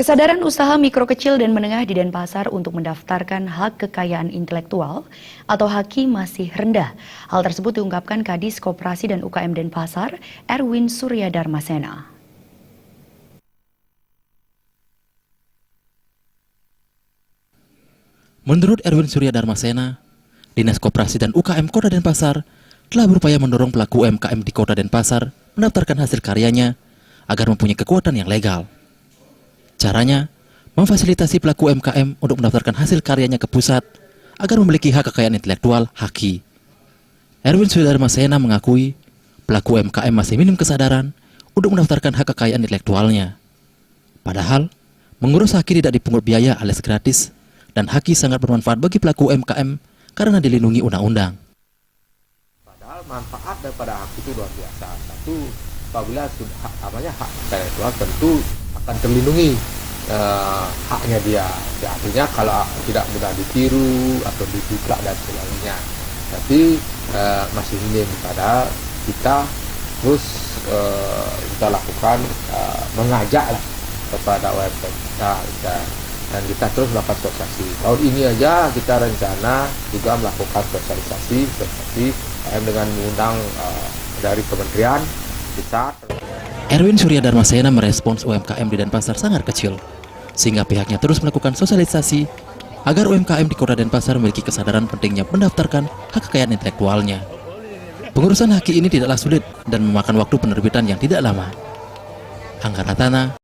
Kesadaran usaha mikro kecil dan menengah di Denpasar untuk mendaftarkan hak kekayaan intelektual atau HAKI masih rendah. Hal tersebut diungkapkan Kadis Koperasi dan UKM Denpasar, Erwin Suryadarmasena. Menurut Erwin Suryadarmasena, Dinas Koperasi dan UKM Kota Denpasar telah berupaya mendorong pelaku UMKM di Kota Denpasar mendaftarkan hasil karyanya agar mempunyai kekuatan yang legal. Caranya, memfasilitasi pelaku UMKM untuk mendaftarkan hasil karyanya ke pusat agar memiliki hak kekayaan intelektual HAKI. Erwin Suryadarmasena mengakui pelaku UMKM masih minim kesadaran untuk mendaftarkan hak kekayaan intelektualnya. Padahal, mengurus HAKI tidak dipungut biaya alias gratis, dan HAKI sangat bermanfaat bagi pelaku UMKM karena dilindungi undang-undang. Padahal manfaat daripada HAKI itu luar biasa. Satu, apabila sudah hak intelektual tentu akan terlindungi haknya dia. Artinya kalau tidak mudah ditiru atau dibuka dan sebagainya. Tapi masih minim, padahal kita terus kita lakukan mengajak kepada UMKM kita dan kita terus melakukan sosialisasi. Tahun ini aja kita rencana juga melakukan sosialisasi seperti dengan mengundang dari kementerian kita. Erwin Suryadarmasena merespons UMKM di Denpasar sangat kecil, sehingga pihaknya terus melakukan sosialisasi agar UMKM di Kota Denpasar memiliki kesadaran pentingnya mendaftarkan hak kekayaan intelektualnya. Pengurusan HAKI ini tidaklah sulit dan memakan waktu penerbitan yang tidak lama. Angga Ratana,